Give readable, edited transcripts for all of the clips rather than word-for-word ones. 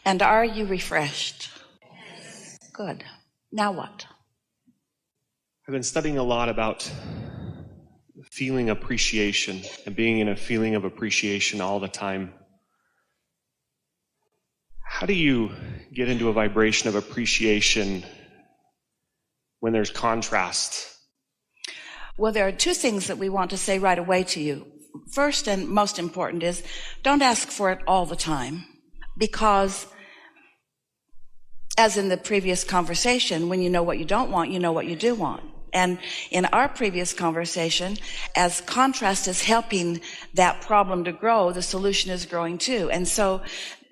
And are you refreshed? Good. Now what? I've been studying a lot about feeling appreciation and being in a feeling of appreciation all the time. How do you get into a vibration of appreciation when there's contrast? Well, there are two things that we want to say right away to you. First and most important is don't ask for it all the time, because as in the previous conversation, when you know what you don't want, you know what you do want. And in our previous conversation, as contrast is helping that problem to grow, the solution is growing too. And so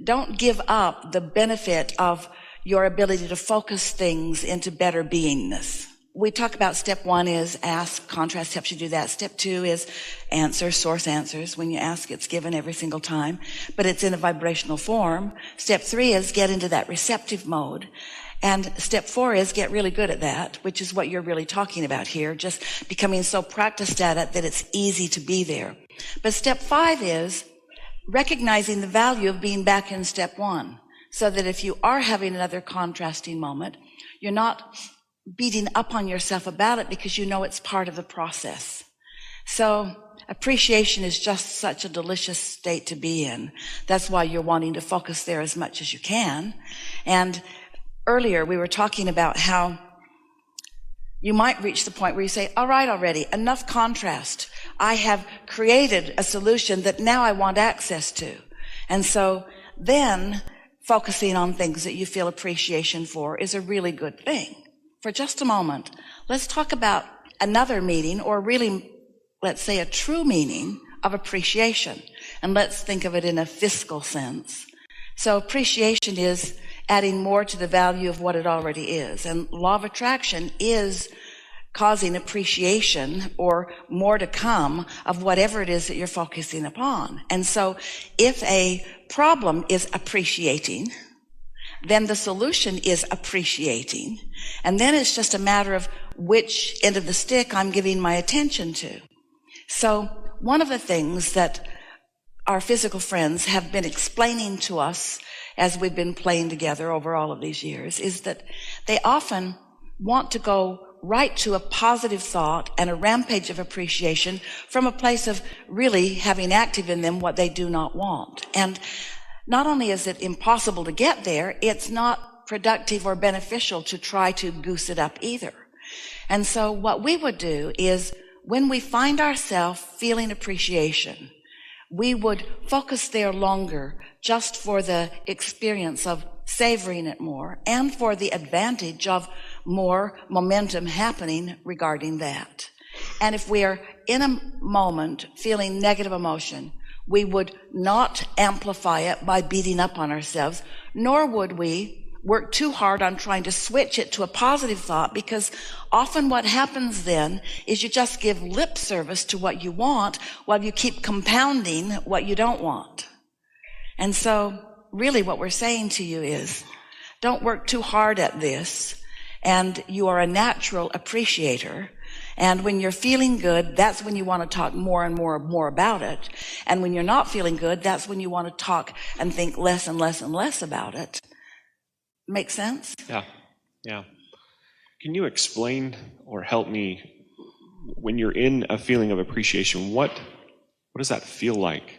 don't give up the benefit of your ability to focus things into better beingness. We talk about step one is ask, contrast helps you do that. Step two is answer, source answers. When you ask, it's given every single time, but it's in a vibrational form. Step three is get into that receptive mode. And step four is get really good at that, which is what you're really talking about here, just becoming so practiced at it that it's easy to be there. But step five is recognizing the value of being back in step one, so that if you are having another contrasting moment, you're not beating up on yourself about it because you know it's part of the process. So appreciation is just such a delicious state to be in. That's why you're wanting to focus there as much as you can. And earlier, we were talking about how you might reach the point where you say, all right, already, enough contrast. I have created a solution that now I want access to. And so then focusing on things that you feel appreciation for is a really good thing. For just a moment, let's talk about another meaning, or really, let's say a true meaning of appreciation. And let's think of it in a fiscal sense. So appreciation is adding more to the value of what it already is. And law of attraction is causing appreciation or more to come of whatever it is that you're focusing upon. And so if a problem is appreciating, then the solution is appreciating. And then it's just a matter of which end of the stick I'm giving my attention to. So one of the things that our physical friends have been explaining to us as we've been playing together over all of these years is that they often want to go right to a positive thought and a rampage of appreciation from a place of really having active in them what they do not want. And not only is it impossible to get there, it's not productive or beneficial to try to goose it up either. And so what we would do is when we find ourselves feeling appreciation, we would focus there longer just for the experience of savoring it more and for the advantage of more momentum happening regarding that. And if we are in a moment feeling negative emotion, we would not amplify it by beating up on ourselves, nor would we work too hard on trying to switch it to a positive thought, because often what happens then is you just give lip service to what you want while you keep compounding what you don't want. And so really what we're saying to you is don't work too hard at this, and you are a natural appreciator. And when you're feeling good, that's when you want to talk more and more about it. And when you're not feeling good, that's when you want to talk and think less and less and less about it. Make sense? Yeah. Can you explain or help me, when you're in a feeling of appreciation, what does that feel like?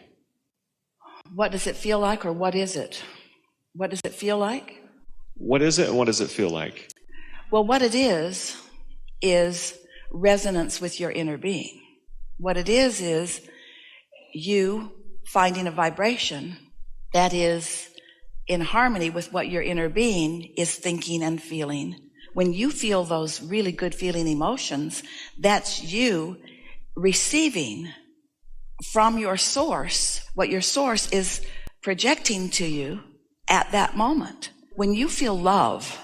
What does it feel like, or what is it? What does it feel like? What is it and what does it feel like? Well, what it is resonance with your inner being. What it is you finding a vibration that is in harmony with what your inner being is thinking and feeling. When you feel those really good feeling emotions, that's you receiving from your source what your source is projecting to you at that moment. When you feel love,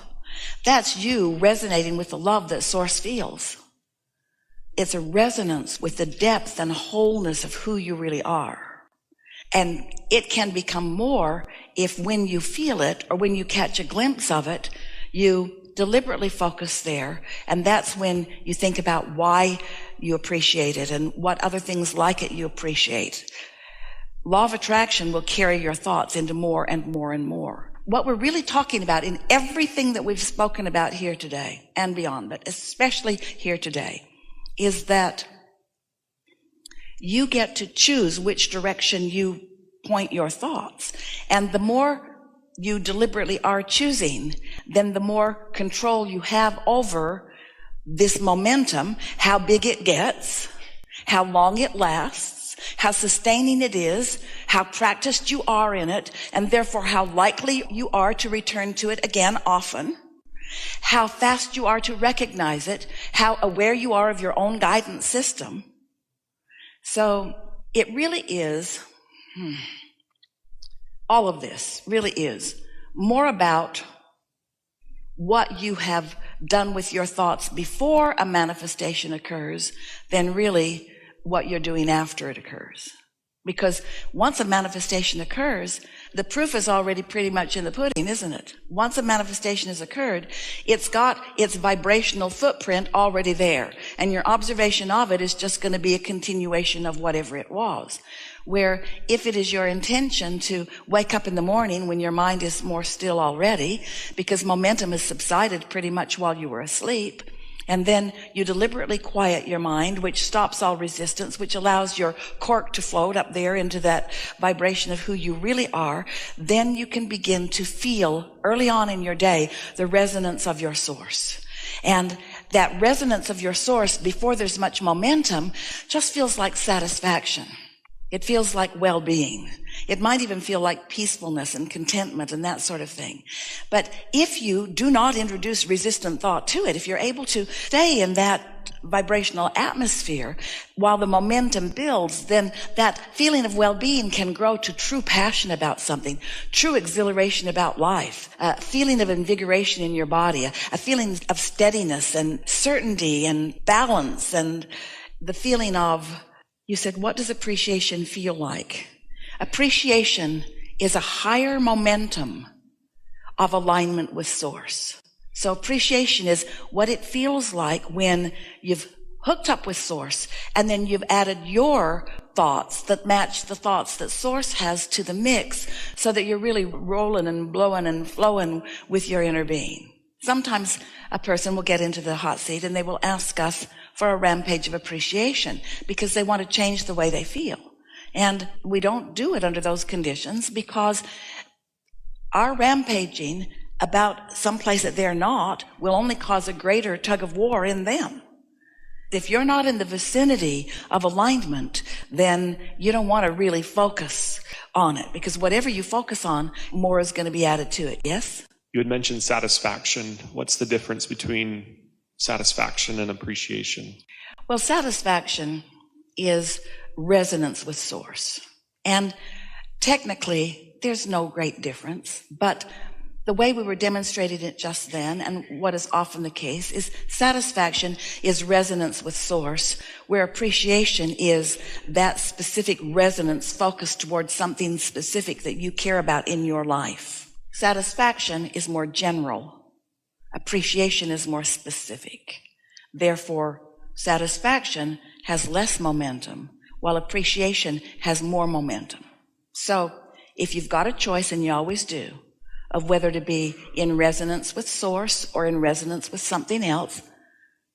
that's you resonating with the love that source feels. It's a resonance with the depth and wholeness of who you really are. And it can become more if when you feel it or when you catch a glimpse of it, you deliberately focus there. And that's when you think about why you appreciate it and what other things like it you appreciate. Law of attraction will carry your thoughts into more and more and more. what we're really talking about in everything that we've spoken about here today and beyond, but especially here today, is that you get to choose which direction you point your thoughts. And the more you deliberately are choosing, then the more control you have over this momentum, how big it gets, how long it lasts, how sustaining it is, how practiced you are in it, and therefore how likely you are to return to it again often, how fast you are to recognize it, how aware you are of your own guidance system. So it really is, all of this really is more about what you have done with your thoughts before a manifestation occurs than really what you're doing after it occurs. Because once a manifestation occurs, the proof is already pretty much in the pudding, isn't it? Once a manifestation has occurred, it's got its vibrational footprint already there. And your observation of it is just going to be a continuation of whatever it was. Where if it is your intention to wake up in the morning when your mind is more still already, because momentum has subsided pretty much while you were asleep, and then you deliberately quiet your mind, which stops all resistance, which allows your cork to float up there into that vibration of who you really are, then you can begin to feel early on in your day the resonance of your source. And that resonance of your source before there's much momentum just feels like satisfaction. It feels like well-being. It might even feel like peacefulness and contentment and that sort of thing. But if you do not introduce resistant thought to it, if you're able to stay in that vibrational atmosphere while the momentum builds, then that feeling of well-being can grow to true passion about something, true exhilaration about life, a feeling of invigoration in your body, a feeling of steadiness and certainty and balance, and the feeling of, you said, what does appreciation feel like? Appreciation is a higher momentum of alignment with source. So appreciation is what it feels like when you've hooked up with source and then you've added your thoughts that match the thoughts that source has to the mix so that you're really rolling and blowing and flowing with your inner being. Sometimes a person will get into the hot seat and they will ask us for a rampage of appreciation because they want to change the way they feel. And we don't do it under those conditions because our rampaging about someplace that they're not will only cause a greater tug of war in them. If you're not in the vicinity of alignment, then you don't want to really focus on it because whatever you focus on, more is going to be added to it. Yes? You had mentioned satisfaction. What's the difference between satisfaction and appreciation? Well, satisfaction is resonance with source. And technically, there's no great difference, but the way we were demonstrating it just then, and what is often the case, is satisfaction is resonance with source, where appreciation is that specific resonance focused towards something specific that you care about in your life. Satisfaction is more general. Appreciation is more specific. Therefore, satisfaction has less momentum, while appreciation has more momentum. So, if you've got a choice, and you always do, of whether to be in resonance with source or in resonance with something else,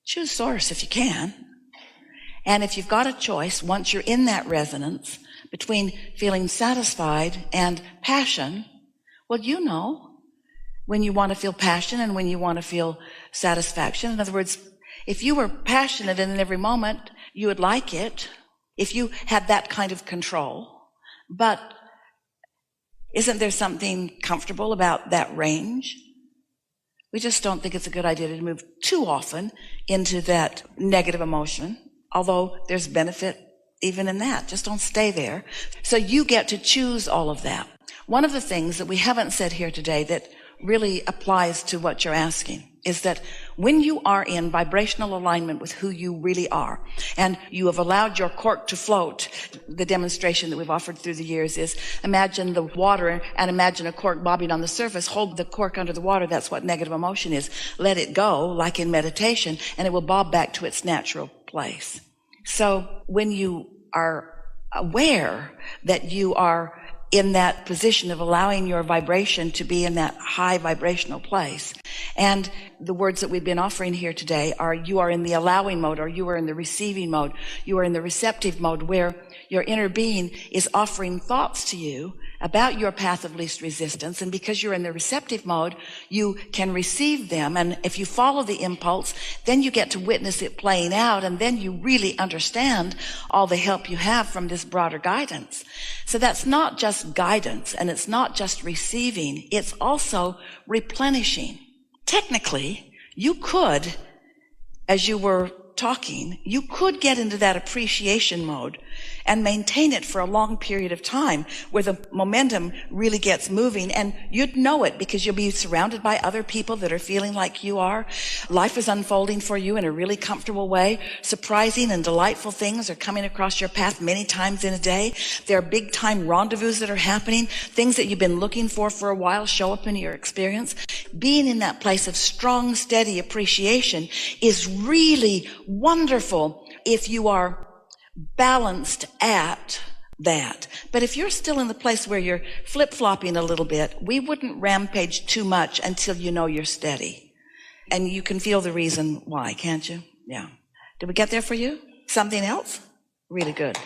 choose source if you can. And if you've got a choice, once you're in that resonance between feeling satisfied and passion, well, you know when you want to feel passion and when you want to feel satisfaction. In other words, if you were passionate in every moment, you would like it if you had that kind of control. But isn't there something comfortable about that range? We just don't think it's a good idea to move too often into that negative emotion, although there's benefit even in that. Just don't stay there. So you get to choose all of that. One of the things that we haven't said here today that really applies to what you're asking is that when you are in vibrational alignment with who you really are, and you have allowed your cork to float, the demonstration that we've offered through the years is imagine the water and imagine a cork bobbing on the surface. Hold the cork under the water. That's what negative emotion is. Let it go, like in meditation, and it will bob back to its natural place. So when you are aware that you are in that position of allowing your vibration to be in that high vibrational place. And the words that we've been offering here today are, you are in the allowing mode, or you are in the receiving mode. You are in the receptive mode, where your inner being is offering thoughts to you about your path of least resistance. And because you're in the receptive mode, you can receive them. And if you follow the impulse, then you get to witness it playing out. And then you really understand all the help you have from this broader guidance. So that's not just guidance, and it's not just receiving. It's also replenishing. Technically, you could, as you were talking, you could get into that appreciation mode and maintain it for a long period of time where the momentum really gets moving, and you'd know it because you'll be surrounded by other people that are feeling like you are. Life is unfolding for you in a really comfortable way. Surprising and delightful things are coming across your path many times in a day. There are big time rendezvous that are happening. Things that you've been looking for a while show up in your experience. Being in that place of strong, steady appreciation is really wonderful if you are balanced at that. But if you're still in the place where you're flip-flopping a little bit, we wouldn't rampage too much until you know you're steady. And you can feel the reason why, can't you? Yeah. Did we get there for you? Something else? Really good.